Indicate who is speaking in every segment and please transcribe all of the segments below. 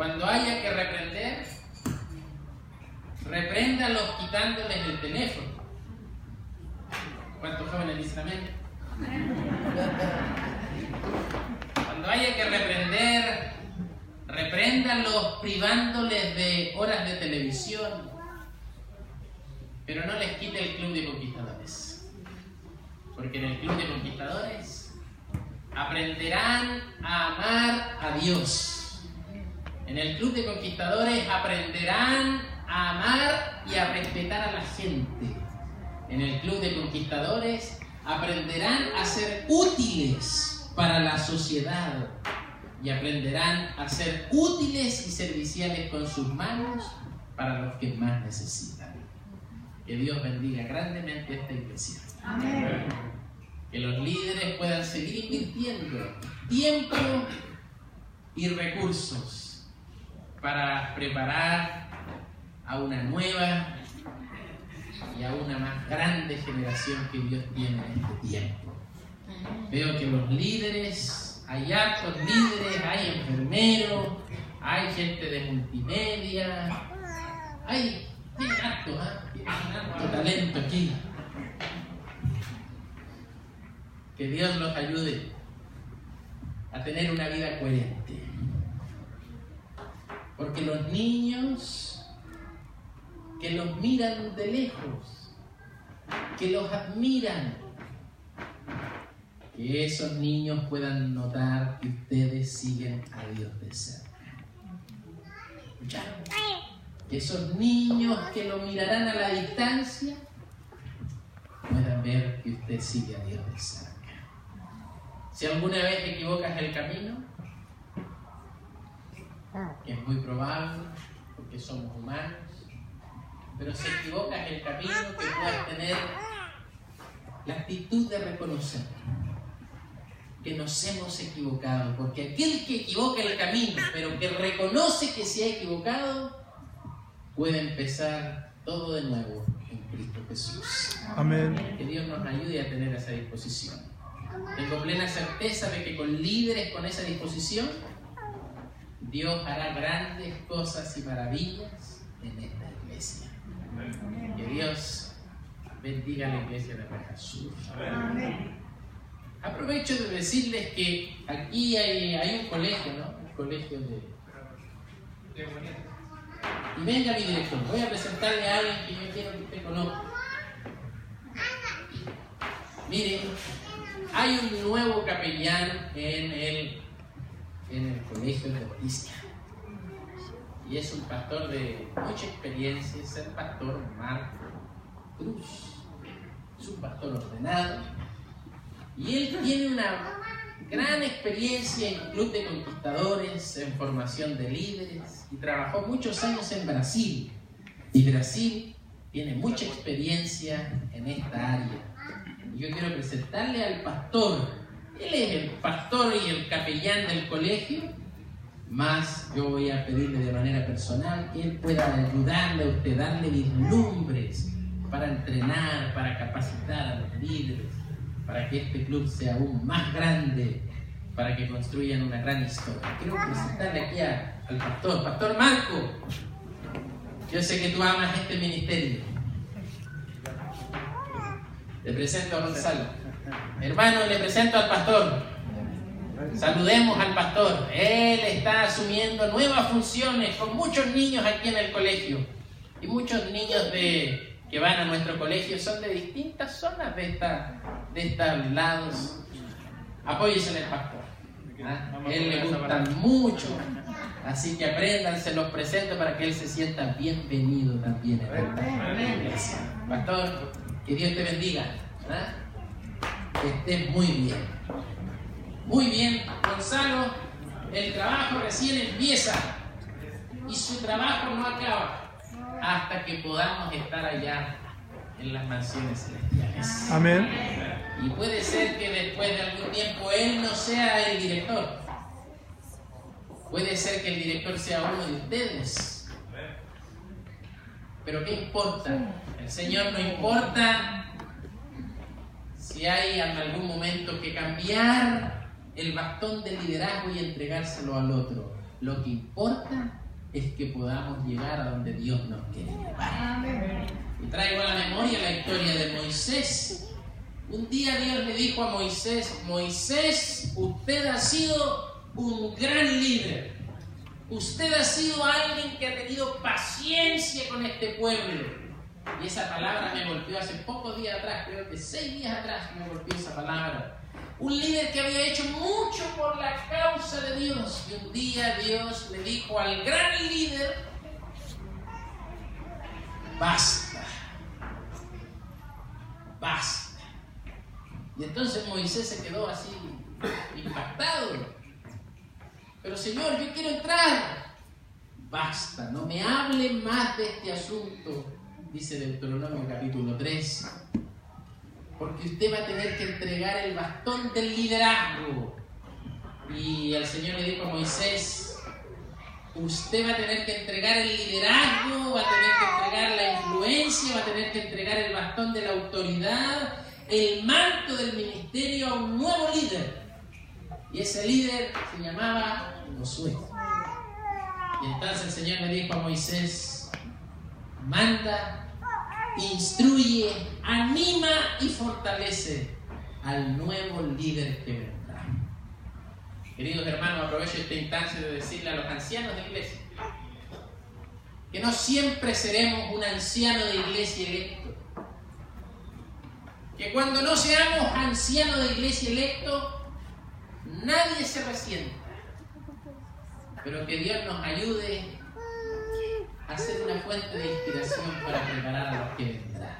Speaker 1: Cuando haya que reprender, repréndalos quitándoles el teléfono. ¿Cuántos jóvenes dicen amén? Cuando haya que reprender, repréndalos privándoles de horas de televisión, pero no les quite el club de conquistadores, porque en el club de conquistadores aprenderán a amar a Dios. En el club de conquistadores aprenderán a amar y a respetar a la gente. En el club de conquistadores aprenderán a ser útiles para la sociedad y aprenderán a ser útiles y serviciales con sus manos para los que más necesitan. Que Dios bendiga grandemente esta iglesia. Amén. Que los líderes puedan seguir invirtiendo tiempo y recursos para preparar a una nueva y a una más grande generación que Dios tiene en este tiempo. Veo que los líderes, hay hartos líderes, hay enfermeros, hay gente de multimedia, tienen harto talento aquí. Que Dios los ayude a tener una vida coherente. Porque los niños que los miran de lejos, que los admiran, que esos niños puedan notar que ustedes siguen a Dios de cerca. ¿Escucharon? Que esos niños que lo mirarán a la distancia puedan ver que usted sigue a Dios de cerca. Si alguna vez te equivocas el camino, que es muy probable porque somos humanos, pero si equivocas el camino, que puedas tener la actitud de reconocer que nos hemos equivocado, porque aquel que equivoca el camino, pero que reconoce que se ha equivocado, puede empezar todo de nuevo en Cristo Jesús.
Speaker 2: Amén.
Speaker 1: Que Dios nos ayude a tener esa disposición. Tengo plena certeza de que con líderes con esa disposición, Dios hará grandes cosas y maravillas en esta iglesia. Que Dios bendiga a la iglesia de Jesús.
Speaker 3: Amén.
Speaker 1: Aprovecho de decirles que aquí hay un colegio, ¿no? El colegio de... Y venga mi director, voy a presentarle a alguien que yo quiero que usted conozca. Miren, hay un nuevo capellán en el colegio de Orticia. Y es un pastor de mucha experiencia, es el pastor Marco Cruz. Es un pastor ordenado. Y él tiene una gran experiencia en Club de Conquistadores, en formación de líderes, y trabajó muchos años en Brasil. Y Brasil tiene mucha experiencia en esta área. Y yo quiero presentarle al pastor. Él es el pastor y el capellán del colegio, más yo voy a pedirle de manera personal que él pueda ayudarle a usted, darle vislumbres para entrenar, para capacitar a los líderes, para que este club sea aún más grande, para que construyan una gran historia. Quiero presentarle aquí al pastor. Pastor Marco, yo sé que tú amas este ministerio. Le presento a Gonzalo. Hermano, le presento al pastor. Saludemos al pastor. Él está asumiendo nuevas funciones con muchos niños aquí en el colegio. Y muchos niños que van a nuestro colegio son de distintas zonas de estos lados. Apóyese en el pastor. Él le gusta mucho. Así que aprendan, se los presento para que él se sienta bienvenido también en la iglesia. Pastor, que Dios te bendiga. Que estés muy bien. Muy bien, Gonzalo, el trabajo recién empieza y su trabajo no acaba hasta que podamos estar allá en las mansiones celestiales.
Speaker 2: Amén.
Speaker 1: Y puede ser que después de algún tiempo él no sea el director. Puede ser que el director sea uno de ustedes. Pero ¿qué importa? El Señor no importa si hay en algún momento que cambiar el bastón de liderazgo y entregárselo al otro. Lo que importa es que podamos llegar a donde Dios nos quiere llevar. Y traigo a la memoria la historia de Moisés. Un día Dios le dijo a Moisés: Moisés, usted ha sido un gran líder. Usted ha sido alguien que ha tenido paciencia con este pueblo. Y esa palabra me golpeó hace pocos días atrás, creo que 6 días atrás me golpeó esa palabra. Un líder que había hecho mucho por la causa de Dios. Y un día Dios le dijo al gran líder: basta, basta. Y entonces Moisés se quedó así impactado. Pero Señor, yo quiero entrar. Basta, no me hable más de este asunto, dice Deuteronomio capítulo 3. Porque usted va a tener que entregar el bastón del liderazgo. Y el Señor le dijo a Moisés: usted va a tener que entregar el liderazgo, va a tener que entregar la influencia, va a tener que entregar el bastón de la autoridad, el manto del ministerio a un nuevo líder. Y ese líder se llamaba Josué. Y entonces el Señor le dijo a Moisés: manda, instruye, anima y fortalece al nuevo líder que vendrá. Queridos hermanos, aprovecho esta instancia de decirle a los ancianos de iglesia que no siempre seremos un anciano de iglesia electo. Que cuando no seamos ancianos de iglesia electo, nadie se resienta. Pero que Dios nos ayude a ser una fuente de inspiración para preparar a los que vendrán.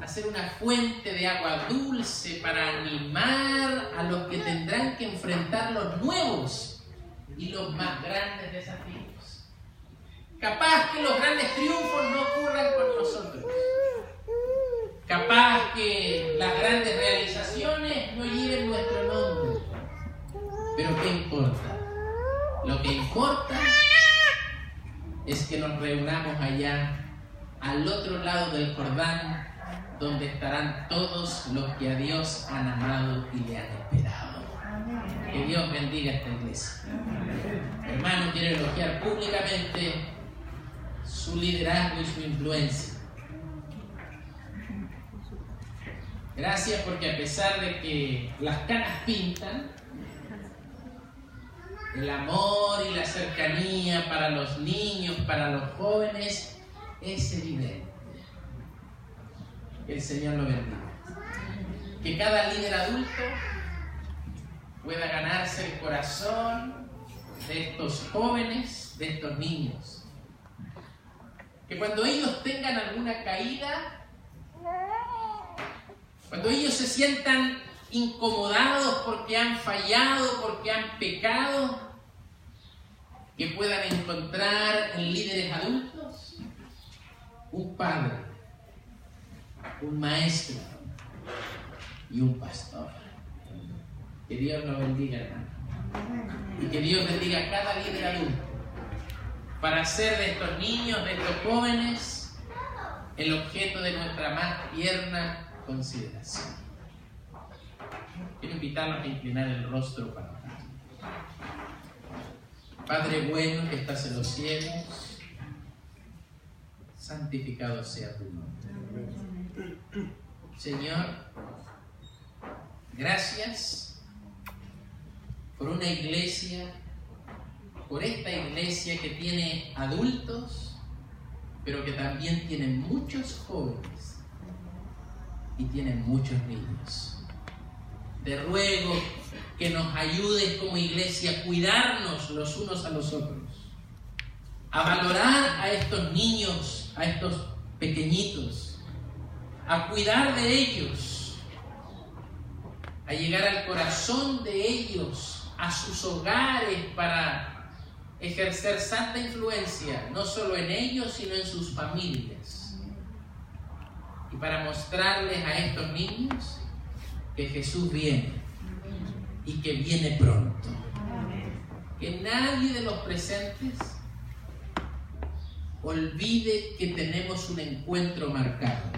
Speaker 1: A ser una fuente de agua dulce para animar a los que tendrán que enfrentar los nuevos y los más grandes desafíos. Capaz que los grandes triunfos no ocurran con nosotros. Capaz que las grandes realizaciones no lleven nuestro nombre. Pero ¿qué importa? Lo que importa es que nos reunamos allá, al otro lado del Jordán, donde estarán todos los que a Dios han amado y le han esperado. Que Dios bendiga esta iglesia. Hermano, quiero elogiar públicamente su liderazgo y su influencia. Gracias porque a pesar de que las canas pintan, el amor y la cercanía para los niños, para los jóvenes, es evidente. Que el Señor lo bendiga. Que cada líder adulto pueda ganarse el corazón de estos jóvenes, de estos niños. Que cuando ellos tengan alguna caída, cuando ellos se sientan incomodados porque han fallado, porque han pecado, que puedan encontrar en líderes adultos un padre, un maestro y un pastor. Que Dios lo bendiga, hermano. Y que Dios bendiga a cada líder adulto para hacer de estos niños, de estos jóvenes, el objeto de nuestra más tierna consideración. Quiero invitarlos a inclinar el rostro para orar. Padre bueno que estás en los cielos, santificado sea tu nombre. Señor, gracias por una iglesia, por esta iglesia que tiene adultos, pero que también tiene muchos jóvenes y tiene muchos niños. Te ruego que nos ayudes como iglesia a cuidarnos los unos a los otros, a valorar a estos niños, a estos pequeñitos, a cuidar de ellos, a llegar al corazón de ellos, a sus hogares para ejercer santa influencia, no solo en ellos, sino en sus familias. Y para mostrarles a estos niños que Jesús viene y que viene pronto. Que nadie de los presentes olvide que tenemos un encuentro marcado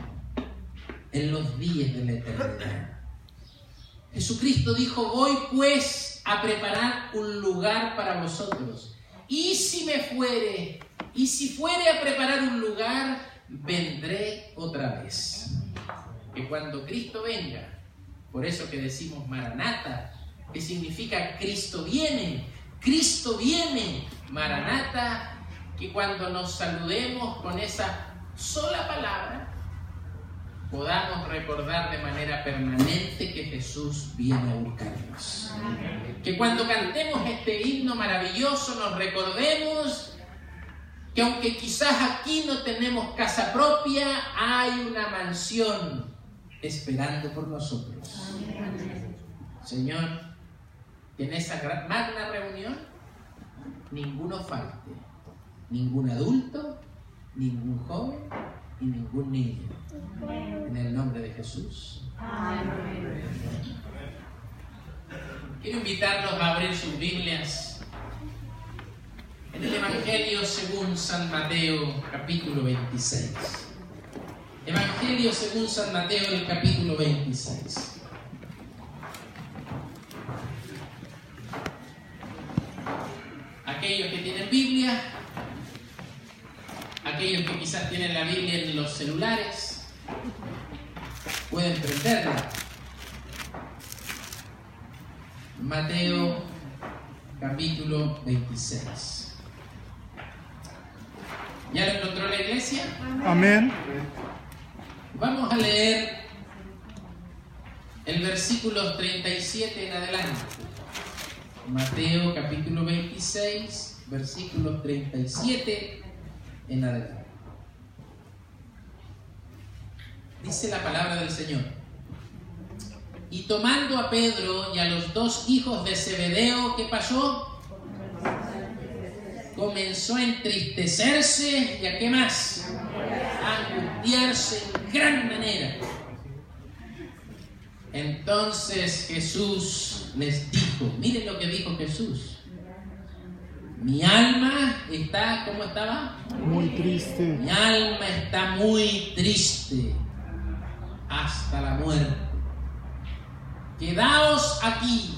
Speaker 1: en los días de la eternidad. Jesucristo dijo: voy pues a preparar un lugar para vosotros. Y si fuere a preparar un lugar, vendré otra vez. Que cuando Cristo venga, por eso que decimos Maranata, que significa Cristo viene, Maranata, que cuando nos saludemos con esa sola palabra, podamos recordar de manera permanente que Jesús viene a buscarnos. Que cuando cantemos este himno maravilloso nos recordemos que aunque quizás aquí no tenemos casa propia, hay una mansión esperando por nosotros. Señor, que en esa magna reunión ninguno falte, ningún adulto, ningún joven y ningún niño. En el nombre de Jesús. Amén. Quiero invitarlos a abrir sus Biblias en el Evangelio según San Mateo, capítulo 26. Evangelio según San Mateo, el capítulo 26. Aquellos que tienen Biblia, aquellos que quizás tienen la Biblia en los celulares, pueden prenderla. Mateo capítulo 26. ¿Ya lo encontró la iglesia?
Speaker 2: Amén.
Speaker 1: Vamos a leer el versículo 37 en adelante. Mateo capítulo 26, versículo 37 en adelante. Dice la palabra del Señor: y tomando a Pedro y a los dos hijos de Zebedeo, ¿qué pasó? Comenzó a entristecerse y a ¿qué más? A angustiarse en gran manera. Entonces Jesús les dijo, miren lo que dijo Jesús: mi alma está, ¿cómo estaba?
Speaker 2: Muy triste.
Speaker 1: Mi alma está muy triste hasta la muerte. Quedaos aquí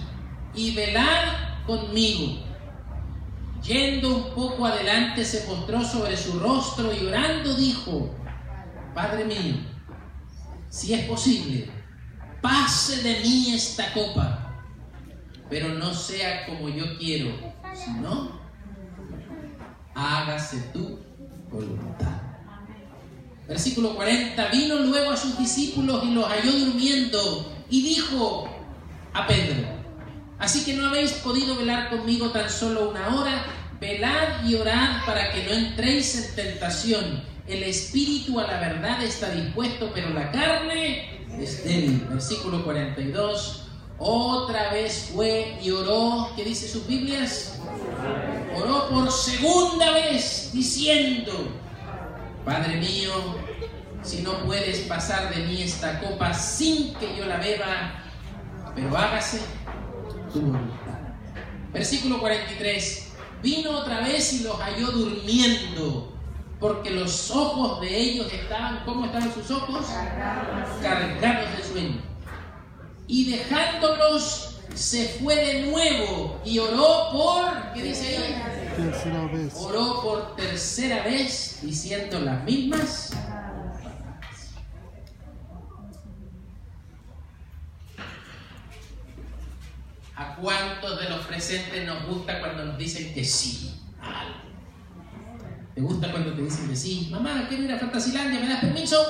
Speaker 1: y velad conmigo. Yendo un poco adelante, se postró sobre su rostro y orando dijo: Padre mío, si es posible, pase de mí esta copa, pero no sea como yo quiero, sino hágase tu voluntad. Versículo 40. Vino luego a sus discípulos y los halló durmiendo y dijo a Pedro: así que no habéis podido velar conmigo tan solo una hora. Velad y orad para que no entréis en tentación. El espíritu a la verdad está dispuesto, pero la carne es débil. Versículo 42. Otra vez fue y oró. ¿Qué dice sus Biblias? Oró por segunda vez diciendo: Padre mío, si no puedes pasar de mí esta copa sin que yo la beba, pero hágase tu voluntad. Versículo 43. Vino otra vez y los halló durmiendo, porque los ojos de ellos estaban, ¿cómo estaban sus ojos? Cargados de sueño. Y dejándolos, se fue de nuevo y oró por, ¿qué dice ahí?
Speaker 2: Tercera vez.
Speaker 1: Oró por tercera vez, diciendo las mismas. ¿A cuántos de los presentes nos gusta cuando nos dicen que sí a algo? ¿Te gusta cuando te dicen que sí? Mamá, quiero ir a Fantasilandia, ¿me das permiso?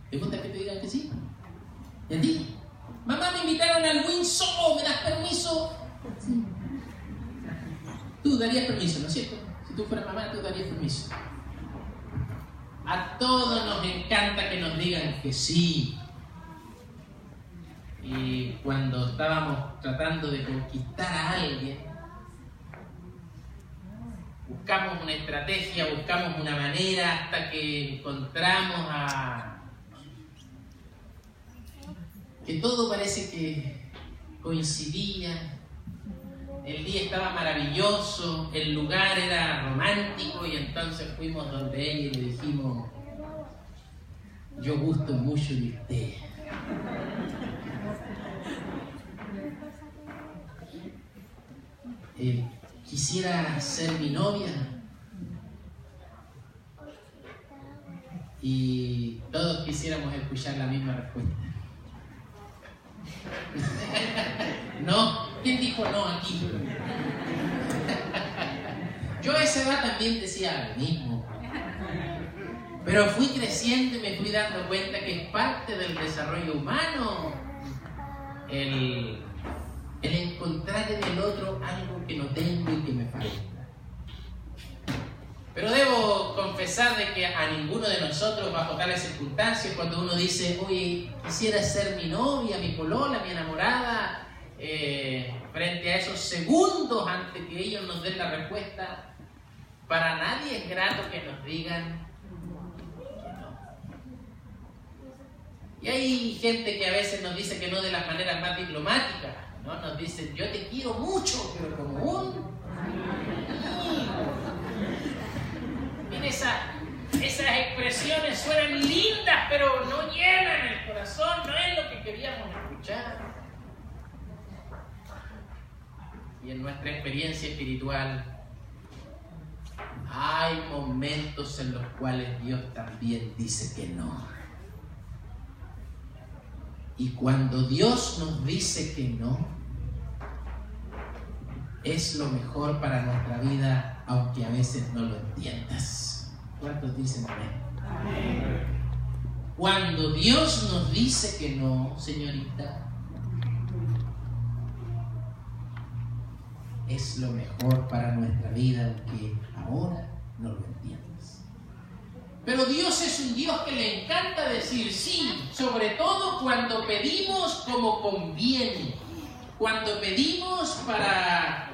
Speaker 1: ¿Te gusta que te digan que sí? ¿Y a ti? Mamá, me invitaron al Windsor, ¿me das permiso? Sí. Tú darías permiso, ¿no es cierto? Si tú fueras mamá, tú darías permiso. A todos nos encanta que nos digan que sí. Y cuando estábamos tratando de conquistar a alguien, buscamos una estrategia, buscamos una manera hasta que encontramos que todo parece que coincidía. El día estaba maravilloso, el lugar era romántico y entonces fuimos donde ella y le dijimos: yo gusto mucho de usted. quisiera ser mi novia. Y todos quisiéramos escuchar la misma respuesta. No, ¿quién dijo no aquí? Yo a esa edad también decía lo mismo. Pero fui creciendo y me fui dando cuenta que es parte del desarrollo humano el encontrar en el otro algo que no tengo y que me falta. Pero debo confesar de que a ninguno de nosotros, bajo tales circunstancias, cuando uno dice, oye, quisiera ser mi novia, mi polola, mi enamorada, frente a esos segundos antes que ellos nos den la respuesta, para nadie es grato que nos digan que no. Y hay gente que a veces nos dice que no de las maneras más diplomáticas, ¿no? Nos dicen, yo te quiero mucho, pero como un... Miren, esas expresiones suenan lindas, pero no llenan el corazón, no es lo que queríamos escuchar. Y en nuestra experiencia espiritual hay momentos en los cuales Dios también dice que no. Y cuando Dios nos dice que no, es lo mejor para nuestra vida, aunque a veces no lo entiendas. ¿Cuántos dicen amén? Amén. Cuando Dios nos dice que no, señorita, es lo mejor para nuestra vida, aunque ahora no lo entiendas. Pero Dios es un Dios que le encanta decir sí, sobre todo cuando pedimos como conviene, cuando pedimos para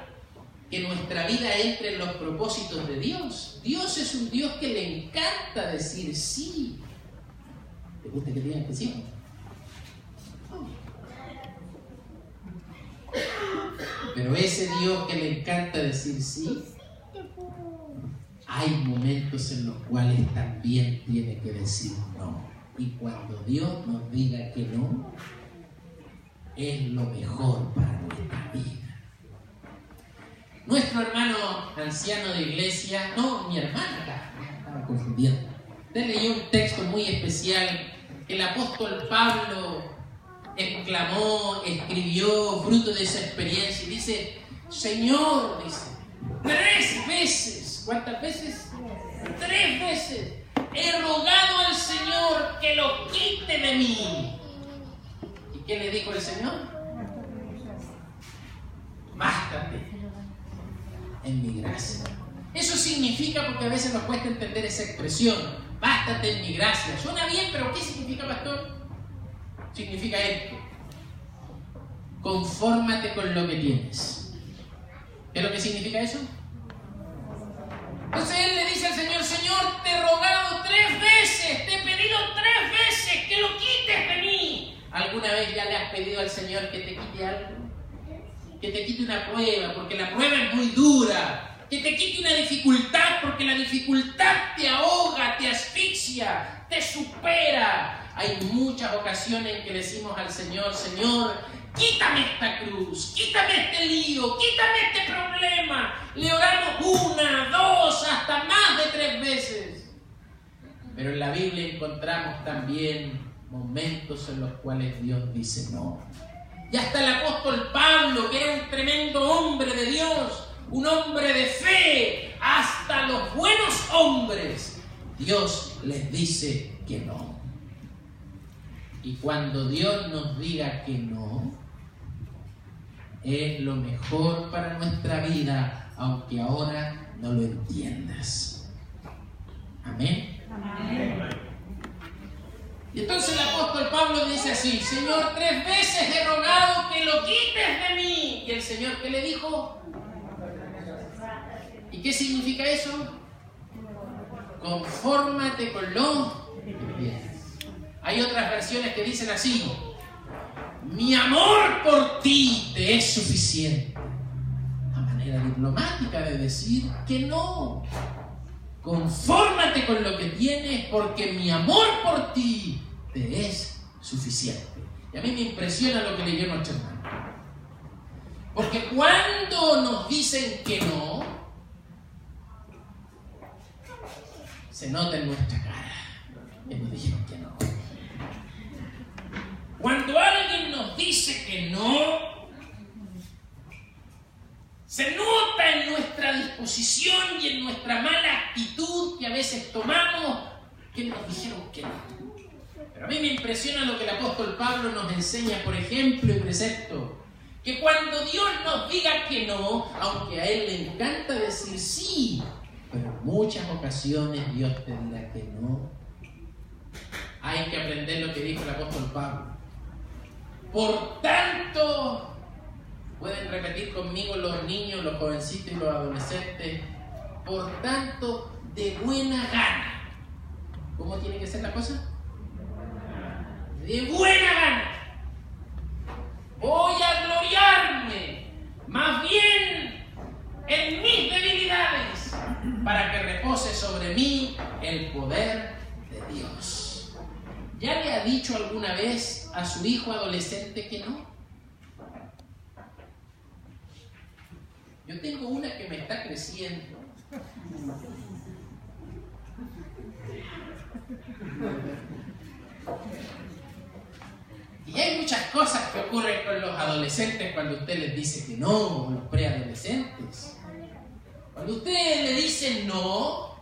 Speaker 1: que nuestra vida entre en los propósitos de Dios. Dios es un Dios que le encanta decir sí. ¿Te gusta que digan que sí? Pero ese Dios que le encanta decir sí, hay momentos en los cuales también tiene que decir no. Y cuando Dios nos diga que no, es lo mejor para nuestra vida. Nuestro hermano anciano de iglesia, no, mi hermana acá, estaba confundiendo. Usted leyó un texto muy especial que el apóstol Pablo exclamó, escribió, fruto de esa experiencia, y dice, Señor, dice, 3 veces, ¿cuántas veces? 3 veces he rogado al Señor que lo quite de mí. ¿Y qué le dijo el Señor? Bástate en mi gracia. Eso significa, porque a veces nos cuesta entender esa expresión, bástate en mi gracia. Suena bien, pero ¿qué significa, pastor? Significa esto: confórmate con lo que tienes. ¿Qué es lo que significa eso? Entonces él le dice al Señor, Señor, te he rogado 3 veces, te he pedido 3 veces que lo quites de mí. ¿Alguna vez ya le has pedido al Señor que te quite algo? Que te quite una prueba, porque la prueba es muy dura. Que te quite una dificultad, porque la dificultad te ahoga, te asfixia, te supera. Hay muchas ocasiones en que decimos al Señor, Señor, quítame esta cruz, quítame este lío, quítame este problema. Le oramos 1, 2, hasta más de 3 veces. Pero en la Biblia encontramos también momentos en los cuales Dios dice no. Y hasta el apóstol Pablo, que era un tremendo hombre de Dios, un hombre de fe, hasta los buenos hombres, Dios les dice que no. Y cuando Dios nos diga que no, es lo mejor para nuestra vida, aunque ahora no lo entiendas. Amén. Amén. Y entonces el apóstol Pablo dice así, Señor, 3 veces he rogado que lo quites de mí. Y el Señor, ¿qué le dijo? ¿Y qué significa eso? Confórmate con lo que tienes. Hay otras versiones que dicen así, mi amor por ti te es suficiente. Una manera diplomática de decir que no. Confórmate con lo que tienes porque mi amor por ti te es suficiente. Y a mí me impresiona lo que leyó nuestro hermano. Porque cuando nos dicen que no, se nota en nuestra cara que nos dijeron que no. Cuando alguien nos dice que no, se nota en nuestra disposición y en nuestra mala actitud que a veces tomamos que nos dijeron que no. Pero a mí me impresiona lo que el apóstol Pablo nos enseña por ejemplo y precepto. Que cuando Dios nos diga que no, aunque a Él le encanta decir sí, pero en muchas ocasiones Dios te dirá que no. Hay que aprender lo que dijo el apóstol Pablo. Por tanto, pueden repetir conmigo los niños, los jovencitos y los adolescentes, por tanto, de buena gana. ¿Cómo tiene que ser la cosa? De buena gana. Voy a gloriarme más bien en mis debilidades para que repose sobre mí el poder de Dios. ¿Ya le ha dicho alguna vez a su hijo adolescente que no? Yo tengo una que me está creciendo. Y hay muchas cosas que ocurren con los adolescentes cuando usted les dice que no, o los preadolescentes. Cuando usted le dice no,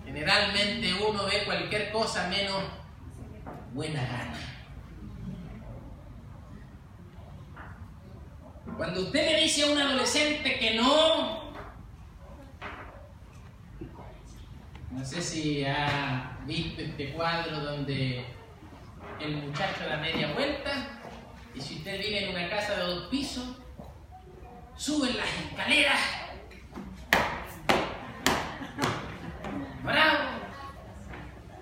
Speaker 1: generalmente uno ve cualquier cosa menos buena gana. Cuando usted le dice a un adolescente que no sé si ha visto este cuadro donde el muchacho da media vuelta y si usted vive en una casa de 2 pisos, suben las escaleras, bravo,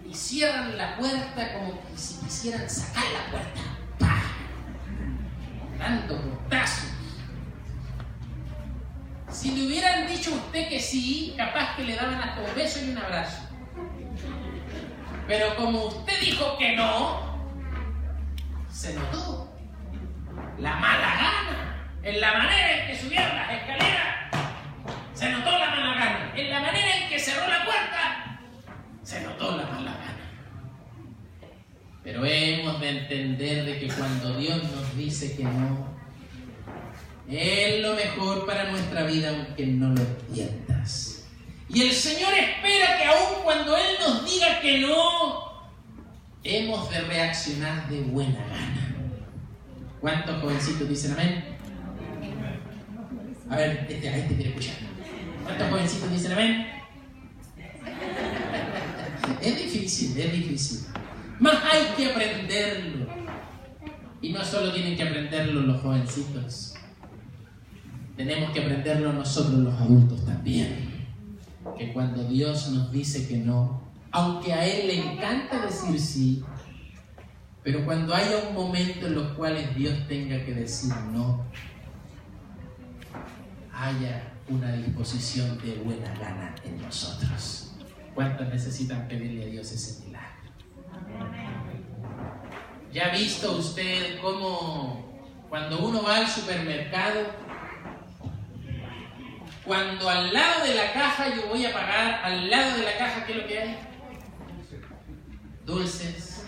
Speaker 1: y cierran la puerta como que si quisieran sacar la puerta, ¡pah!, dando portazos. Si le hubieran dicho a usted que sí, capaz que le daban hasta un beso y un abrazo. Pero como usted dijo que no, se notó la mala gana. En la manera en que subieron las escaleras, se notó la mala gana. En la manera en que cerró la puerta, se notó la mala gana. Pero hemos de entender de que cuando Dios nos dice que no, es lo mejor para nuestra vida, aunque no lo entiendas. Y el Señor espera que aun cuando Él nos diga que no, hemos de reaccionar de buena gana. ¿Cuántos jovencitos dicen amén? A ver, este quiere escuchar. ¿Cuántos jovencitos dicen amén? Es difícil. Más hay que aprenderlo. Y no solo tienen que aprenderlo los jovencitos. Tenemos que aprenderlo nosotros los adultos también. Que cuando Dios nos dice que no, aunque a Él le encanta decir sí, pero cuando haya un momento en los cuales Dios tenga que decir no, haya una disposición de buena gana en nosotros. ¿Cuántos necesitan pedirle a Dios ese milagro? ¿Ya ha visto usted cómo cuando uno va al supermercado, cuando al lado de la caja yo voy a pagar, al lado de la caja, ¿qué es lo que hay? Dulces,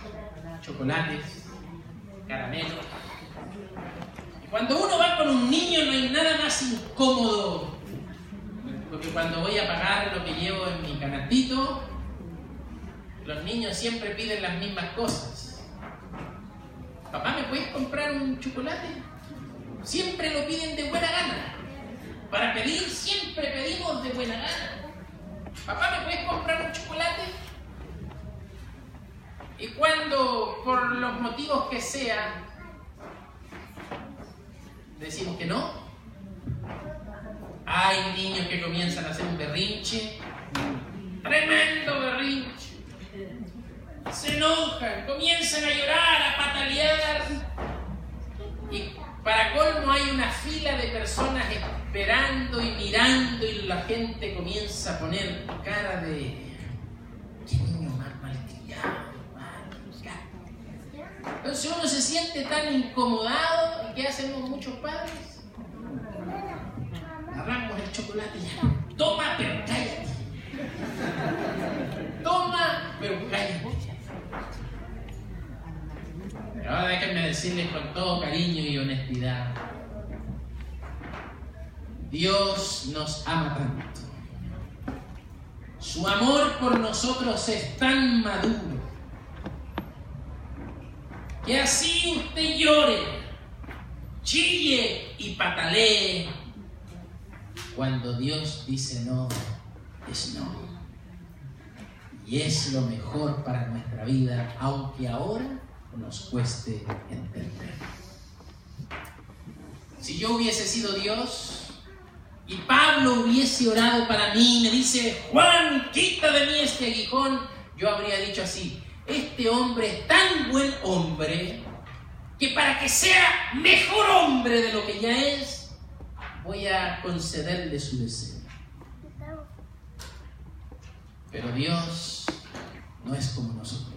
Speaker 1: chocolates, caramelos. Y cuando uno va con un niño no hay nada más incómodo, porque cuando voy a pagar lo que llevo en mi canastito, los niños siempre piden las mismas cosas. Papá, ¿me puedes comprar un chocolate? Siempre lo piden de buena gana. Para pedir siempre pedimos de buena gana. Papá, ¿me puedes comprar un chocolate? Y cuando, por los motivos que sea, decimos que no, hay niños que comienzan a hacer un berrinche, tremendo berrinche. Se enojan, comienzan a llorar, a patalear. Y para colmo hay una fila de personas esperando y mirando y la gente comienza a poner cara de... ¡Qué niño más malcriado! Entonces uno se siente tan incomodado. ¿Y qué hacemos muchos padres? Agarramos el chocolate y ya. Toma, pero cállate. Toma, pero cállate. Pero ahora déjenme decirles con todo cariño y honestidad. Dios nos ama tanto. Su amor por nosotros es tan maduro que así usted llore, chille y patalee, cuando Dios dice no, es no. Y es lo mejor para nuestra vida, aunque ahora nos cueste entender. Si yo hubiese sido Dios y Pablo hubiese orado para mí, me dice: Juan, quita de mí este aguijón, yo habría dicho así: este hombre es tan buen hombre que para que sea mejor hombre de lo que ya es, voy a concederle su deseo. Pero Dios no es como nosotros.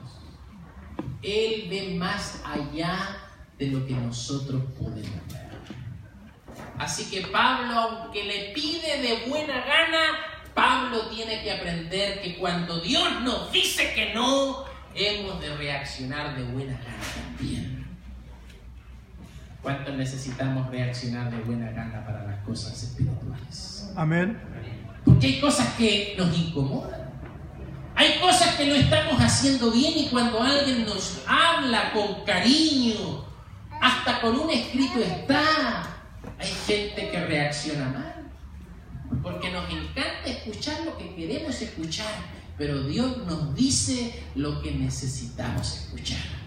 Speaker 1: Él ve más allá de lo que nosotros podemos ver. Así que Pablo, aunque le pide de buena gana, Pablo tiene que aprender que cuando Dios nos dice que no, hemos de reaccionar de buena gana también. ¿Cuántos necesitamos reaccionar de buena gana para las cosas espirituales?
Speaker 2: Amén.
Speaker 1: Porque hay cosas que nos incomodan. Hay cosas que no estamos haciendo bien y cuando alguien nos habla con cariño, hasta con un escrito está, hay gente que reacciona mal. Porque nos encanta escuchar lo que queremos escuchar, pero Dios nos dice lo que necesitamos escuchar.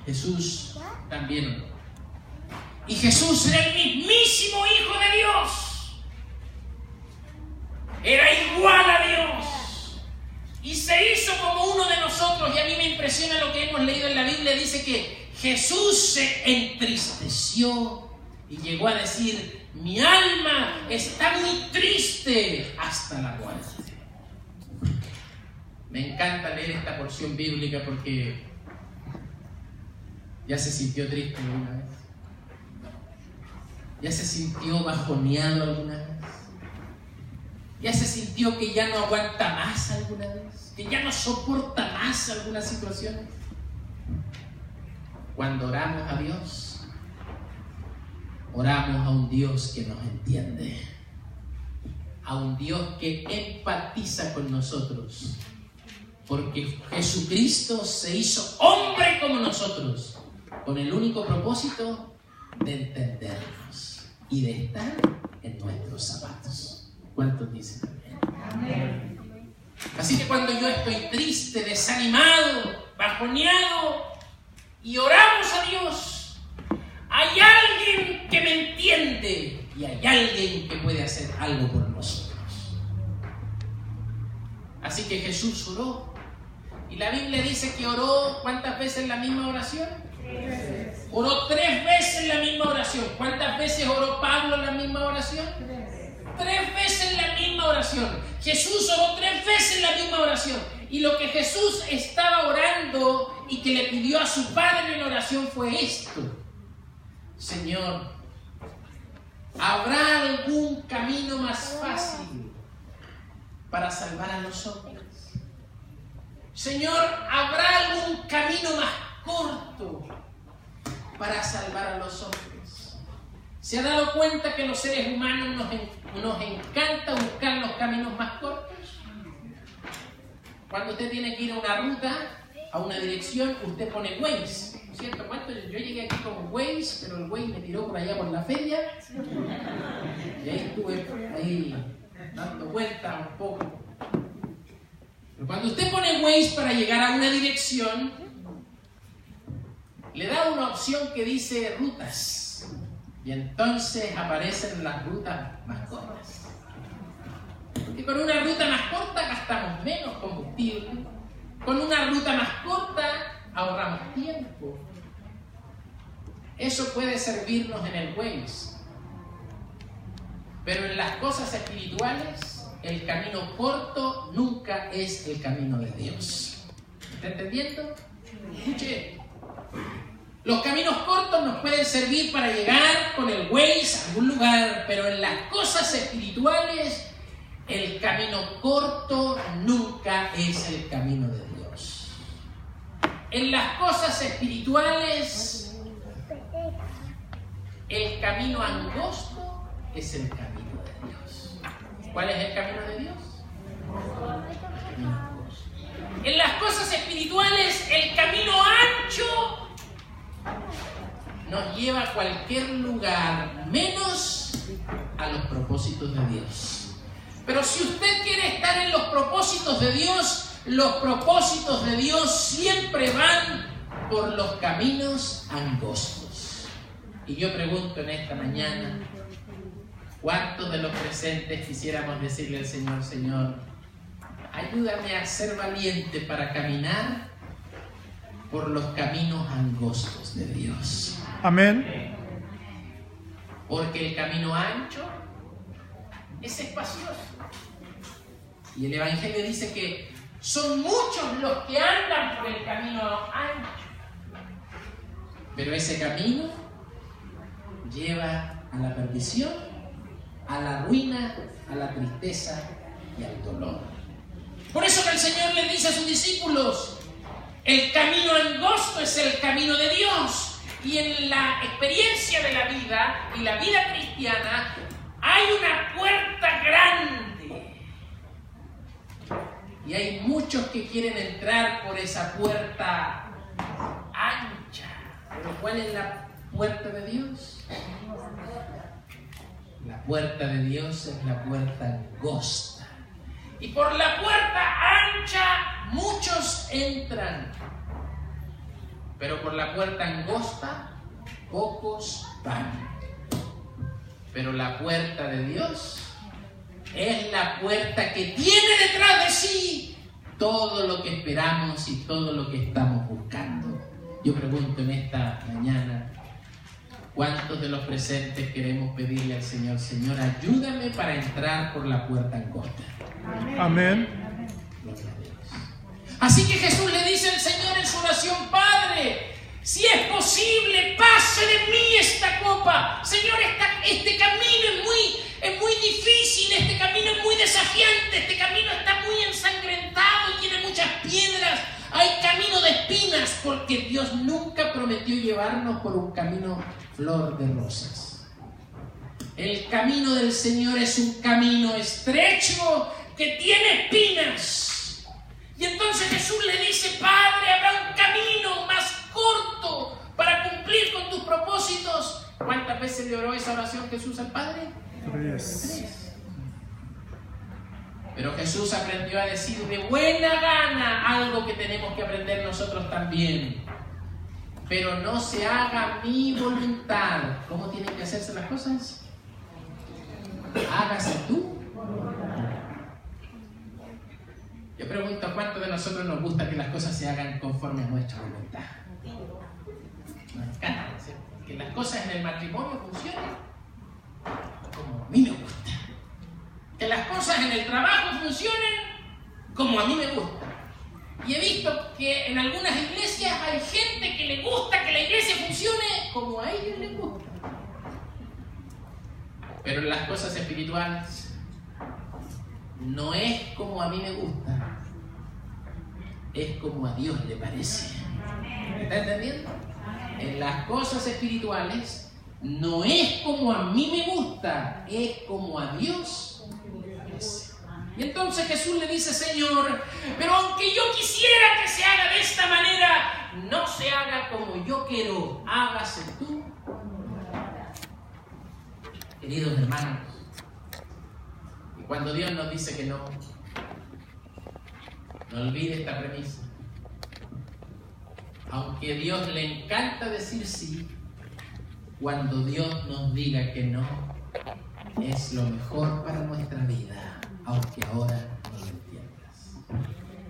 Speaker 1: Jesús también oró. Y Jesús era el mismísimo Hijo de Dios. Era igual a Dios. Y se hizo como uno de nosotros. Y a mí me impresiona lo que hemos leído en la Biblia. Dice que Jesús se entristeció y llegó a decir: mi alma está muy triste hasta la muerte. Me encanta leer esta porción bíblica porque ya se sintió triste alguna vez. ¿Ya se sintió bajoneado alguna vez? ¿Ya se sintió que ya no aguanta más alguna vez? ¿Que ya no soporta más alguna situación? Cuando oramos a Dios, oramos a un Dios que nos entiende, a un Dios que empatiza con nosotros, porque Jesucristo se hizo hombre como nosotros, con el único propósito de entendernos y de estar en nuestros zapatos. ¿Cuántos dicen amén? Así que cuando yo estoy triste, desanimado, bajoneado y oramos a Dios, hay alguien que me entiende y hay alguien que puede hacer algo por nosotros. Así que Jesús oró y la Biblia dice que oró ¿cuántas veces la misma oración? 3 veces. Oró 3 veces la misma oración. ¿Cuántas veces oró Pablo la misma oración? 3 veces la misma oración. Jesús oró 3 veces la misma oración. Y lo que Jesús estaba orando y que le pidió a su Padre en oración fue esto: Señor, ¿habrá algún camino más fácil para salvar a los hombres? Señor, ¿habrá algún camino más corto para salvar a los hombres? ¿Se ha dado cuenta que los seres humanos nos encanta buscar los caminos más cortos? Cuando usted tiene que ir a una ruta, a una dirección, usted pone Waze, ¿no es cierto? Yo llegué aquí con Waze, pero el Waze me tiró por allá por la feria y ahí estuve dando vueltas un poco. Pero cuando usted pone Waze para llegar a una dirección, le da una opción que dice rutas y entonces aparecen las rutas más cortas. Porque con una ruta más corta gastamos menos combustible, con una ruta más corta ahorramos tiempo. Eso puede servirnos en el Waze, pero en las cosas espirituales el camino corto nunca es el camino de Dios. ¿Está entendiendo? Escuche. Los caminos cortos nos pueden servir para llegar con el Waze a algún lugar, pero en las cosas espirituales, el camino corto nunca es el camino de Dios. En las cosas espirituales, el camino angosto es el camino de Dios. ¿Cuál es el camino de Dios? En las cosas espirituales, el camino ancho nos lleva a cualquier lugar, menos a los propósitos de Dios. Pero si usted quiere estar en los propósitos de Dios siempre van por los caminos angostos. Y yo pregunto en esta mañana, ¿cuántos de los presentes quisiéramos decirle al Señor, Señor, ayúdame a ser valiente para caminar por los caminos angostos de Dios?
Speaker 2: Amén.
Speaker 1: Porque el camino ancho es espacioso. Y el Evangelio dice que son muchos los que andan por el camino ancho. Pero ese camino lleva a la perdición, a la ruina, a la tristeza y al dolor. Por eso que el Señor le dice a sus discípulos, el camino angosto es el camino de Dios. Y en la experiencia de la vida y la vida cristiana hay una puerta grande. Y hay muchos que quieren entrar por esa puerta ancha. ¿Pero cuál es la puerta de Dios? La puerta de Dios es la puerta angosta. Y por la puerta ancha muchos entran. Pero por la puerta angosta, pocos van. Pero la puerta de Dios es la puerta que tiene detrás de sí todo lo que esperamos y todo lo que estamos buscando. Yo pregunto en esta mañana, ¿cuántos de los presentes queremos pedirle al Señor, Señor, ayúdame para entrar por la puerta angosta?
Speaker 2: Amén.
Speaker 1: Así que Jesús le dice al Señor en su oración, Padre, si es posible, pase de mí esta copa. Señor, este camino es muy difícil, este camino es muy desafiante, este camino está muy ensangrentado y tiene muchas piedras. Hay camino de espinas, porque Dios nunca prometió llevarnos por un camino flor de rosas. El camino del Señor es un camino estrecho que tiene espinas. Y entonces Jesús le dice, Padre, habrá un camino más corto para cumplir con tus propósitos. ¿Cuántas veces le oró esa oración Jesús al Padre? 3. Pero Jesús aprendió a decir de buena gana algo que tenemos que aprender nosotros también. Pero no se haga mi voluntad. ¿Cómo tienen que hacerse las cosas? Hágase tú. Yo pregunto, ¿a cuántos de nosotros nos gusta que las cosas se hagan conforme a nuestra voluntad? Nos encanta, ¿sí? Que las cosas en el matrimonio funcionen como a mí me gusta. Que las cosas en el trabajo funcionen como a mí me gusta. Y he visto que en algunas iglesias hay gente que le gusta que la iglesia funcione como a ellos les gusta. Pero en las cosas espirituales no es como a mí me gusta, es como a Dios le parece. ¿Está entendiendo? En las cosas espirituales no es como a mí me gusta, es como a Dios le parece. Y entonces Jesús le dice, Señor, pero aunque yo quisiera que se haga de esta manera, no se haga como yo quiero, hágase tú. Queridos hermanos, y cuando Dios nos dice que no olvide esta premisa. Aunque a Dios le encanta decir sí, cuando Dios nos diga que no, es lo mejor para nuestra vida, aunque ahora no lo entiendas.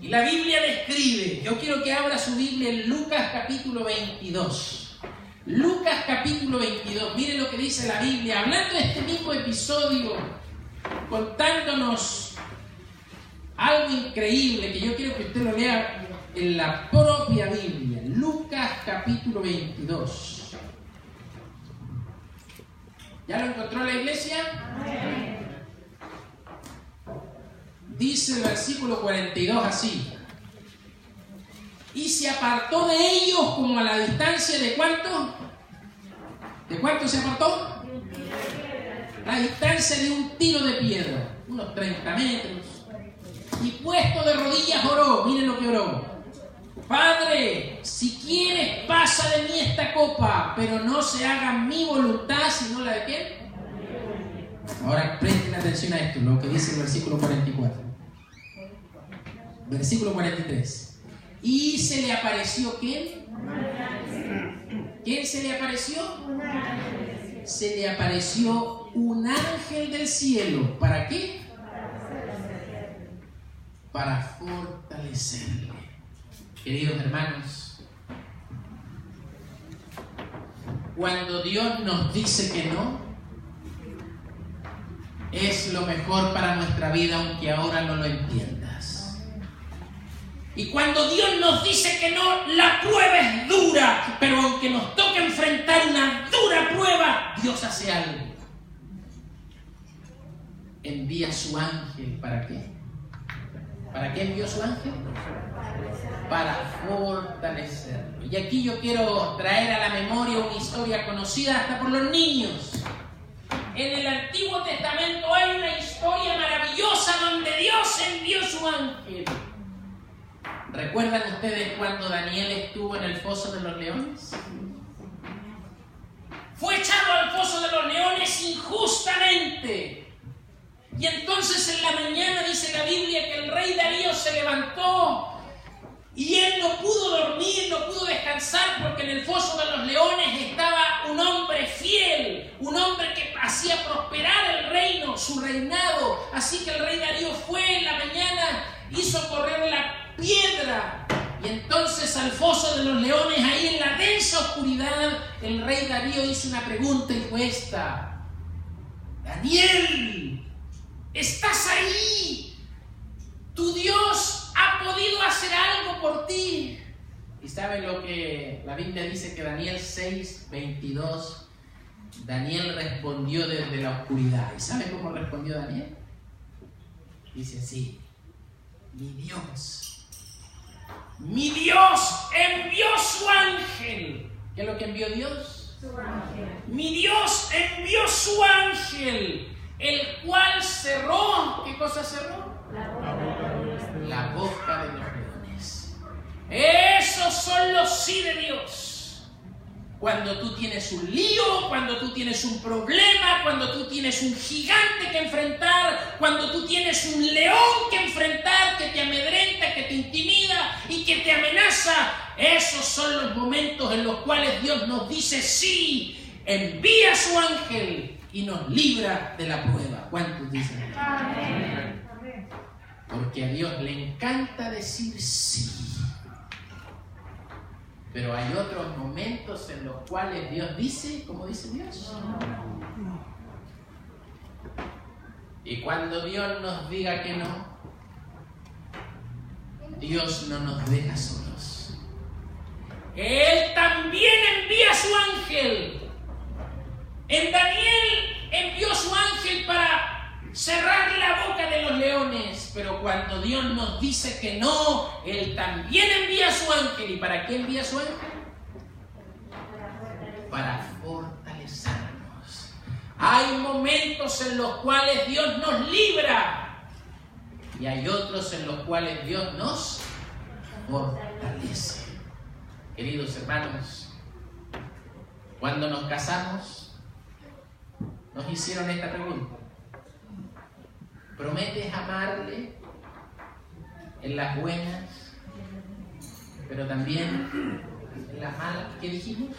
Speaker 1: Y la Biblia describe, yo quiero que abra su Biblia en Lucas capítulo 22. Lucas capítulo 22, mire lo que dice la Biblia, hablando de este mismo episodio, contándonos algo increíble que yo quiero que usted lo lea en la propia Biblia, Lucas capítulo 22. ¿Ya lo encontró la iglesia? Amén. Dice el versículo 42 así: y se apartó de ellos como a la distancia de ¿cuánto? ¿De cuánto se apartó? La distancia de un tiro de piedra, unos 30 metros. Y puesto de rodillas oró. Miren lo que oró: Padre, si quieres pasa de mí esta copa, pero no se haga mi voluntad sino la de ¿quién? Ahora presten atención a esto, lo que dice el versículo 44. Versículo 43. Y se le apareció ¿quién? ¿Quién se le apareció? Se le apareció un ángel del cielo. ¿Para qué? Para fortalecerle. Queridos hermanos, cuando Dios nos dice que no, es lo mejor para nuestra vida, aunque ahora no lo entiendas. Y cuando Dios nos dice que no, la prueba es dura, pero aunque nos toque enfrentar una dura prueba, Dios hace algo. Envía su ángel. ¿Para qué? ¿Para qué envió su ángel? Para fortalecerlo. Y aquí yo quiero traer a la memoria una historia conocida hasta por los niños. En el Antiguo Testamento hay una historia maravillosa donde Dios envió su ángel. ¿Recuerdan ustedes cuando Daniel estuvo en el foso de los leones? Fue echado al foso de los leones injustamente. Y entonces en la mañana dice la Biblia que el rey Darío se levantó y él no pudo dormir, no pudo descansar, porque en el foso de los leones estaba un hombre fiel, un hombre que hacía prosperar el reino, su reinado. Así que el rey Darío fue en la mañana, hizo correr la piedra, y entonces al foso de los leones, ahí en la densa oscuridad, el rey Darío hizo una pregunta y fue esta: Daniel, ¿estás ahí? ¿Tu Dios ha podido hacer algo por ti? Y sabe lo que la Biblia dice, que Daniel 6:22, Daniel respondió desde la oscuridad. ¿Y sabe cómo respondió Daniel? Dice así: mi Dios envió su ángel. ¿Qué es lo que envió Dios? Su ángel. Mi Dios envió su ángel, el cual cerró. ¿Qué cosa cerró? La boca de los leones. Esos son los sí de Dios. Cuando tú tienes un lío, cuando tú tienes un problema, cuando tú tienes un gigante que enfrentar, cuando tú tienes un león que enfrentar, que te amedrenta, que te intimida y que te amenaza, esos son los momentos en los cuales Dios nos dice sí, envía a su ángel y nos libra de la prueba. ¿Cuántos dicen? Amén. Porque a Dios le encanta decir sí. Pero hay otros momentos en los cuales Dios dice, ¿cómo dice Dios? Y cuando Dios nos diga que no, Dios no nos deja solos. Él también envía su ángel. En Daniel envió su ángel para cerrar la boca de los leones, pero cuando Dios nos dice que no, Él también envía su ángel. ¿Y para qué envía su ángel? Para fortalecernos. Hay momentos en los cuales Dios nos libra y hay otros en los cuales Dios nos fortalece. Queridos hermanos, cuando nos casamos, nos hicieron esta pregunta: ¿prometes amarle en las buenas, pero también en las malas? ¿Qué dijimos?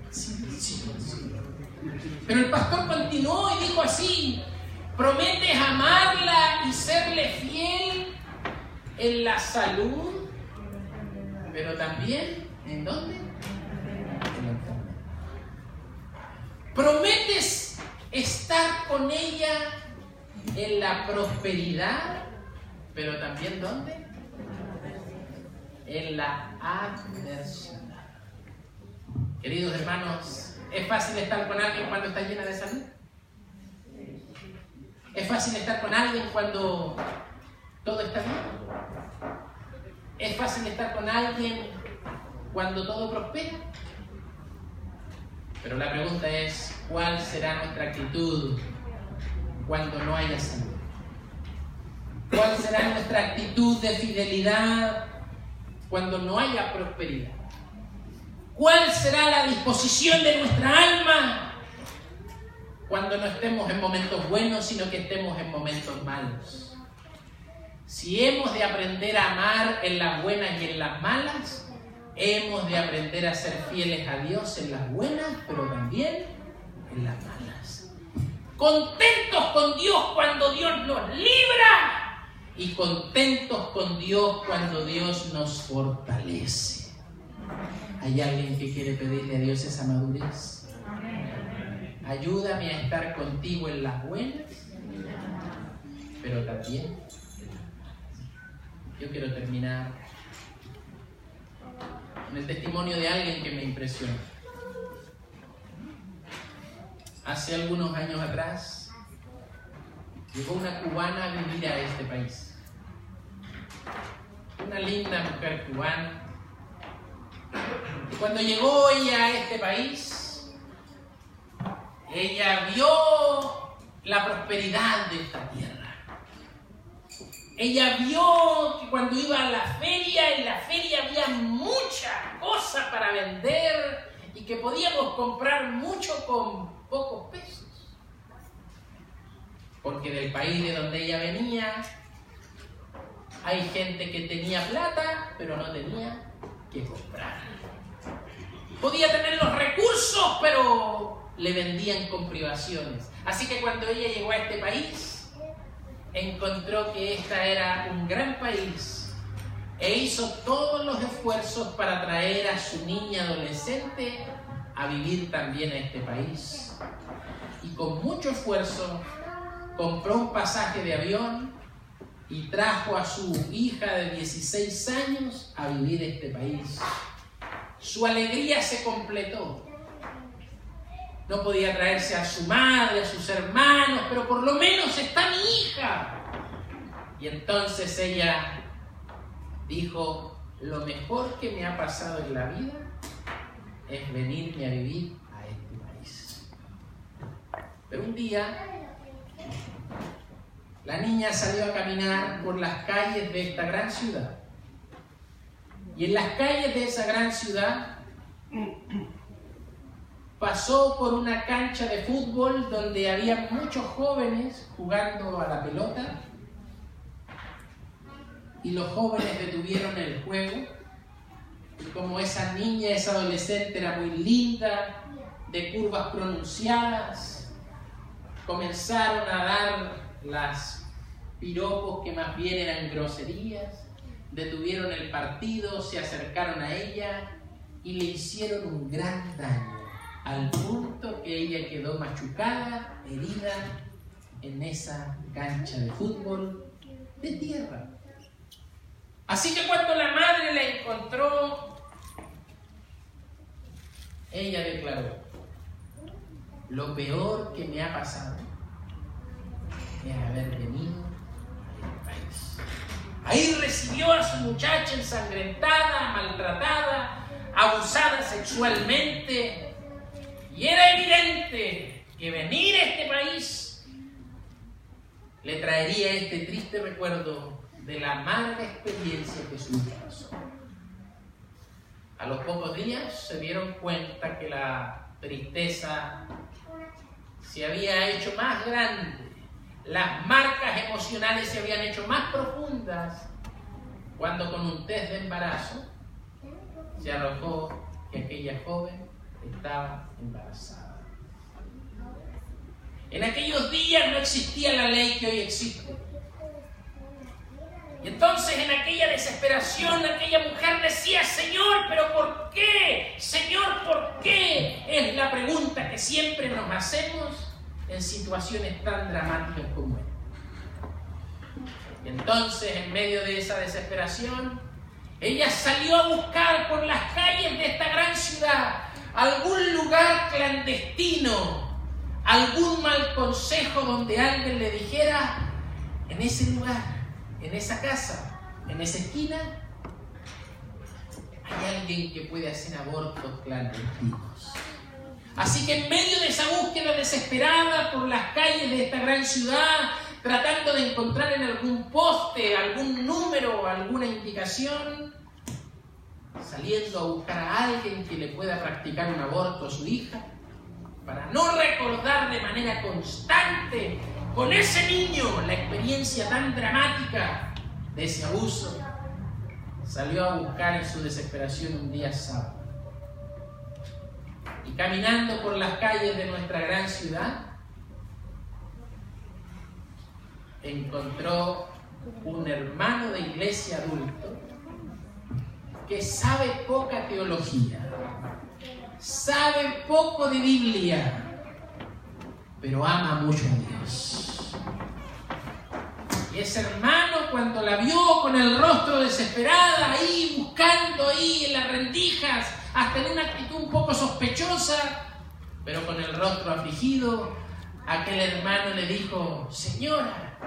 Speaker 1: Sí. Pero el pastor continuó y dijo así: ¿prometes amarla y serle fiel en la salud, pero también ¿en dónde? En la enfermedad. ¿Prometes estar con ella en la prosperidad, pero también ¿dónde? En la adversidad. Queridos hermanos, ¿es fácil estar con alguien cuando está llena de salud? ¿Es fácil estar con alguien cuando todo está bien? ¿Es fácil estar con alguien cuando todo prospera? Pero la pregunta es, ¿cuál será nuestra actitud cuando no haya salud? ¿Cuál será nuestra actitud de fidelidad cuando no haya prosperidad? ¿Cuál será la disposición de nuestra alma cuando no estemos en momentos buenos, sino que estemos en momentos malos? Si hemos de aprender a amar en las buenas y en las malas, hemos de aprender a ser fieles a Dios en las buenas, pero también en las malas. Contentos con Dios cuando Dios nos libra y contentos con Dios cuando Dios nos fortalece. ¿Hay alguien que quiere pedirle a Dios esa madurez? Ayúdame a estar contigo en las buenas, pero también en las malas. Yo quiero terminar con el testimonio de alguien que me impresionó. Hace algunos años atrás, llegó una cubana a vivir a este país. Una linda mujer cubana. Y cuando llegó ella a este país, ella vio la prosperidad de esta tierra. Ella vio que cuando iba a la feria, en la feria había muchas cosas para vender y que podíamos comprar mucho con pocos pesos. Porque del país de donde ella venía, hay gente que tenía plata, pero no tenía que comprar. Podía tener los recursos, pero le vendían con privaciones. Así que cuando ella llegó a este país, encontró que esta era un gran país e hizo todos los esfuerzos para traer a su niña adolescente a vivir también a este país. Y con mucho esfuerzo compró un pasaje de avión y trajo a su hija de 16 años a vivir a este país. Su alegría se completó. No podía traerse a su madre, a sus hermanos, pero por lo menos está mi hija. Y entonces ella dijo, lo mejor que me ha pasado en la vida es venirme a vivir a este país. Pero un día, la niña salió a caminar por las calles de esta gran ciudad. Y en las calles de esa gran ciudad pasó por una cancha de fútbol donde había muchos jóvenes jugando a la pelota y los jóvenes detuvieron el juego y como esa niña, esa adolescente era muy linda, de curvas pronunciadas, comenzaron a dar las piropos que más bien eran groserías, detuvieron el partido, se acercaron a ella y le hicieron un gran daño. Al punto que ella quedó machucada, herida, en esa cancha de fútbol de tierra. Así que cuando la madre la encontró, ella declaró, lo peor que me ha pasado es haber venido a este país. Ahí recibió a su muchacha ensangrentada, maltratada, abusada sexualmente. Y era evidente que venir a este país le traería este triste recuerdo de la amarga experiencia que su hija pasó. A los pocos días se dieron cuenta que la tristeza se había hecho más grande, las marcas emocionales se habían hecho más profundas, cuando con un test de embarazo se arrojó que aquella joven estaba embarazada. En aquellos días no existía la ley que hoy existe. Y entonces en aquella desesperación aquella mujer decía, Señor, ¿pero por qué? Señor, ¿por qué? Es la pregunta que siempre nos hacemos en situaciones tan dramáticas como esta. Y entonces, en medio de esa desesperación, ella salió a buscar por las calles de esta gran ciudad algún lugar clandestino, algún mal consejo donde alguien le dijera: en ese lugar, en esa casa, en esa esquina, hay alguien que puede hacer abortos clandestinos. Así que en medio de esa búsqueda desesperada por las calles de esta gran ciudad, tratando de encontrar en algún poste, algún número, alguna indicación, saliendo a buscar a alguien que le pueda practicar un aborto a su hija, para no recordar de manera constante con ese niño la experiencia tan dramática de ese abuso, salió a buscar en su desesperación un día sábado. Y caminando por las calles de nuestra gran ciudad, encontró un hermano de iglesia adulto que sabe poca teología, sabe poco de Biblia, pero ama mucho a Dios. Y ese hermano, cuando la vio con el rostro desesperada, ahí buscando ahí en las rendijas, hasta en una actitud un poco sospechosa, pero con el rostro afligido, aquel hermano le dijo: señora,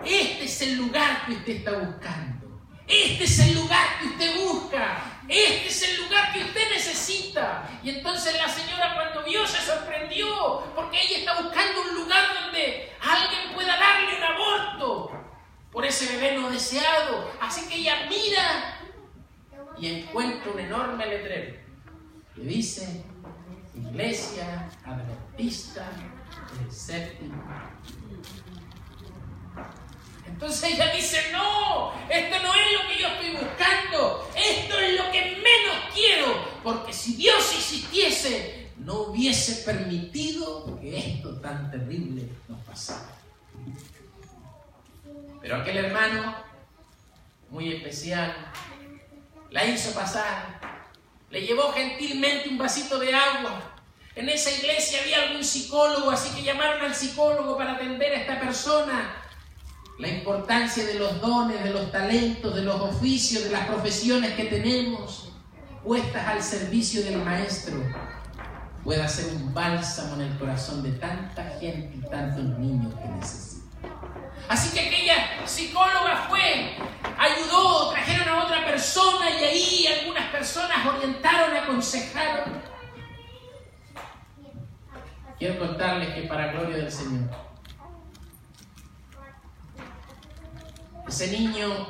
Speaker 1: este es el lugar que usted está buscando, este es el lugar que usted busca, este es el lugar que usted necesita. Y entonces la señora, cuando vio, se sorprendió, porque ella está buscando un lugar donde alguien pueda darle un aborto por ese bebé no deseado. Así que ella mira y encuentra un enorme letrero que dice: Iglesia Adventista del Séptimo. Entonces ella dice: no, esto no es lo que yo estoy buscando, esto es lo que menos quiero, porque si Dios existiese, no hubiese permitido que esto tan terrible nos pasara. Pero aquel hermano, muy especial, la hizo pasar, le llevó gentilmente un vasito de agua. En esa iglesia había algún psicólogo, así que llamaron al psicólogo para atender a esta persona. La importancia de los dones, de los talentos, de los oficios, de las profesiones que tenemos, puestas al servicio del Maestro, puede ser un bálsamo en el corazón de tanta gente y tantos niños que necesitan. Así que aquella psicóloga fue, ayudó, trajeron a otra persona y ahí algunas personas orientaron, aconsejaron. Quiero contarles que para gloria del Señor, ese niño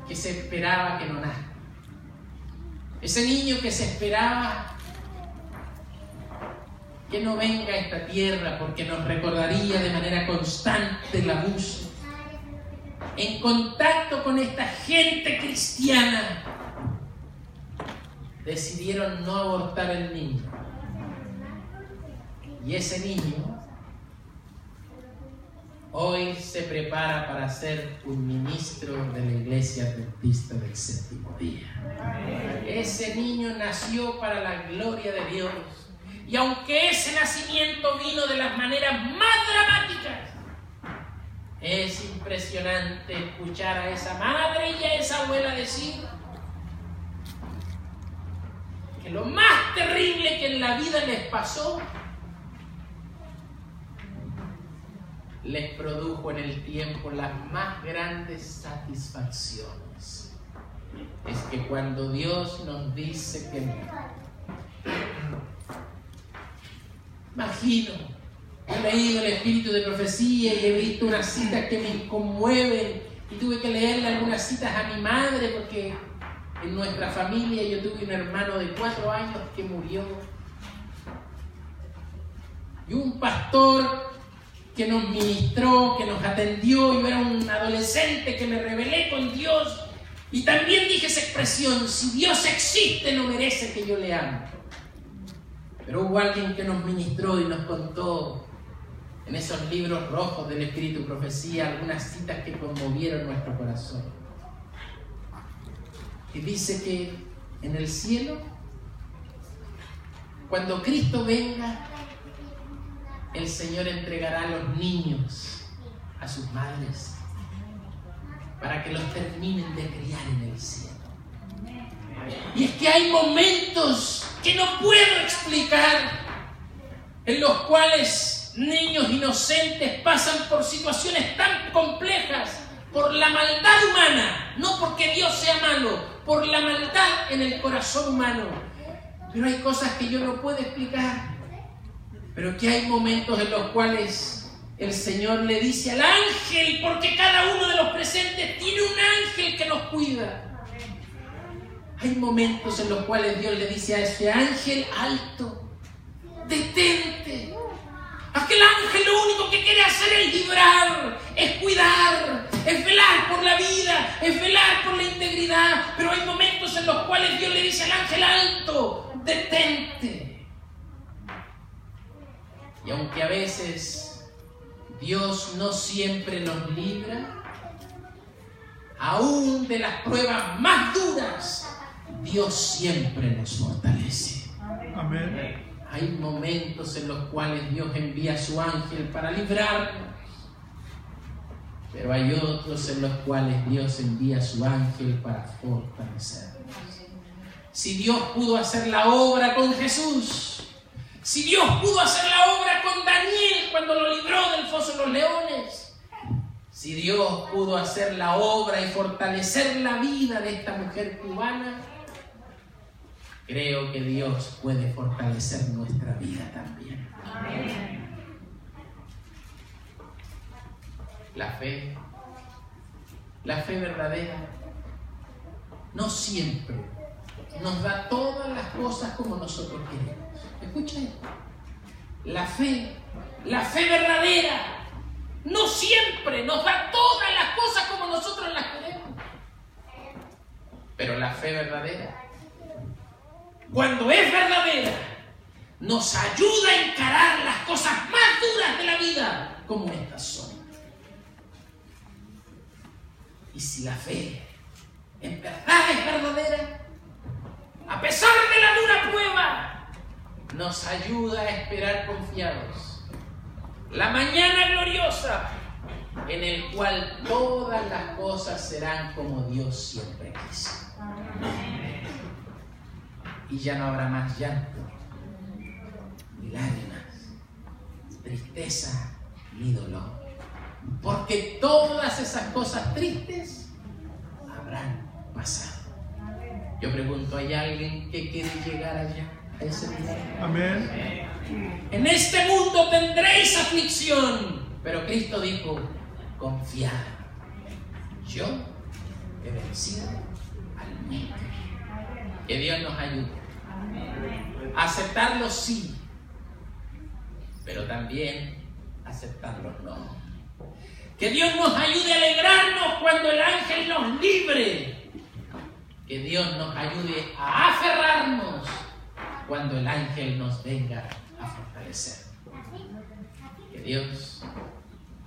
Speaker 1: que se esperaba que no nazca, ese niño que se esperaba que no venga a esta tierra porque nos recordaría de manera constante el abuso, en contacto con esta gente cristiana, decidieron no abortar el niño. Y ese niño hoy se prepara para ser un ministro de la Iglesia Adventista del Séptimo Día. Ese niño nació para la gloria de Dios. Y aunque ese nacimiento vino de las maneras más dramáticas, es impresionante escuchar a esa madre y a esa abuela decir que lo más terrible que en la vida les pasó les produjo en el tiempo las más grandes satisfacciones. Es que cuando Dios nos dice que no. Imagino, he leído el Espíritu de Profecía y he visto unas citas que me conmueven y tuve que leerle algunas citas a mi madre porque en nuestra familia yo tuve un hermano de 4 años que murió y un pastor que nos ministró, que nos atendió. Yo era un adolescente que me rebelé con Dios y también dije esa expresión: si Dios existe no merece que yo le ame. Pero hubo alguien que nos ministró y nos contó en esos libros rojos del Espíritu Profecía algunas citas que conmovieron nuestro corazón. Y dice que en el cielo, cuando Cristo venga, el Señor entregará a los niños a sus madres para que los terminen de criar en el cielo. Y es que hay momentos que no puedo explicar, en los cuales niños inocentes pasan por situaciones tan complejas por la maldad humana, no porque Dios sea malo, por la maldad en el corazón humano. Pero hay cosas que yo no puedo explicar, pero que hay momentos en los cuales el Señor le dice al ángel, porque cada uno de los presentes tiene un ángel que nos cuida. Hay momentos en los cuales Dios le dice a ese ángel: alto, detente. Aquel ángel lo único que quiere hacer es librar, es cuidar, es velar por la vida, es velar por la integridad. Pero hay momentos en los cuales Dios le dice al ángel: alto, detente. Y aunque a veces Dios no siempre nos libra, aún de las pruebas más duras, Dios siempre nos fortalece.
Speaker 2: Amén.
Speaker 1: Hay momentos en los cuales Dios envía a su ángel para librarnos, pero hay otros en los cuales Dios envía a su ángel para fortalecernos. Si Dios pudo hacer la obra con Jesús, si Dios pudo hacer la obra con Daniel cuando lo libró del foso de los leones, si Dios pudo hacer la obra y fortalecer la vida de esta mujer cubana, creo que Dios puede fortalecer nuestra vida también. Amén. La fe verdadera, no siempre nos da todas las cosas como nosotros queremos. Escucha esto. La fe verdadera no siempre nos da todas las cosas como nosotros las queremos. Pero la fe verdadera, cuando es verdadera, nos ayuda a encarar las cosas más duras de la vida como estas son. Y si la fe en verdad es verdadera, a pesar de la dura prueba, nos ayuda a esperar confiados la mañana gloriosa en el cual todas las cosas serán como Dios siempre quiso. Y ya no habrá más llanto, ni lágrimas, tristeza, ni dolor. Porque todas esas cosas tristes habrán pasado. Yo pregunto, ¿hay alguien que quiere llegar allá, a ese lugar?
Speaker 2: Amén.
Speaker 1: En este mundo tendréis aflicción, pero Cristo dijo: confiad, yo he vencido al mundo. Que Dios nos ayude. Aceptarlo sí, pero también aceptarlo no. Que Dios nos ayude a alegrarnos cuando el ángel nos libre. Que Dios nos ayude a aferrarnos cuando el ángel nos venga a fortalecer. Que Dios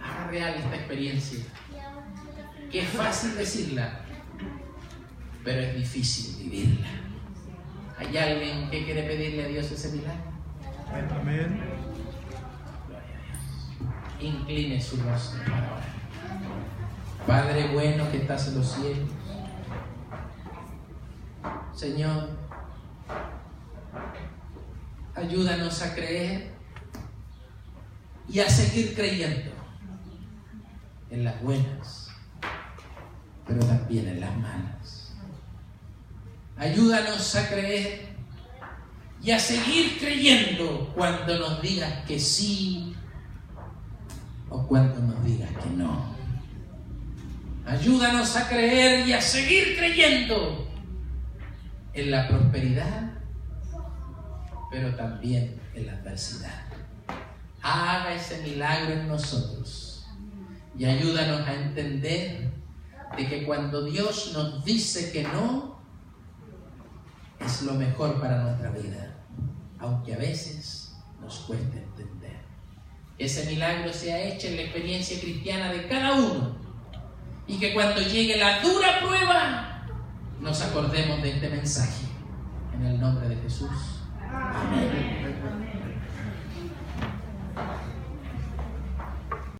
Speaker 1: haga real esta experiencia, que es fácil decirla, pero es difícil vivirla. ¿Hay alguien que quiere pedirle a Dios ese milagro?
Speaker 2: Amén.
Speaker 1: Gloria a Dios. Incline su rostro para orar. Padre bueno que estás en los cielos, Señor, ayúdanos a creer y a seguir creyendo en las buenas, pero también en las malas. Ayúdanos a creer y a seguir creyendo cuando nos digas que sí o cuando nos digas que no. Ayúdanos a creer y a seguir creyendo en la prosperidad, pero también en la adversidad. Haga ese milagro en nosotros y ayúdanos a entender de que cuando Dios nos dice que no, es lo mejor para nuestra vida, aunque a veces nos cueste entender. Ese milagro se ha hecho en la experiencia cristiana de cada uno, y que cuando llegue la dura prueba nos acordemos de este mensaje. En el nombre de Jesús. Amén.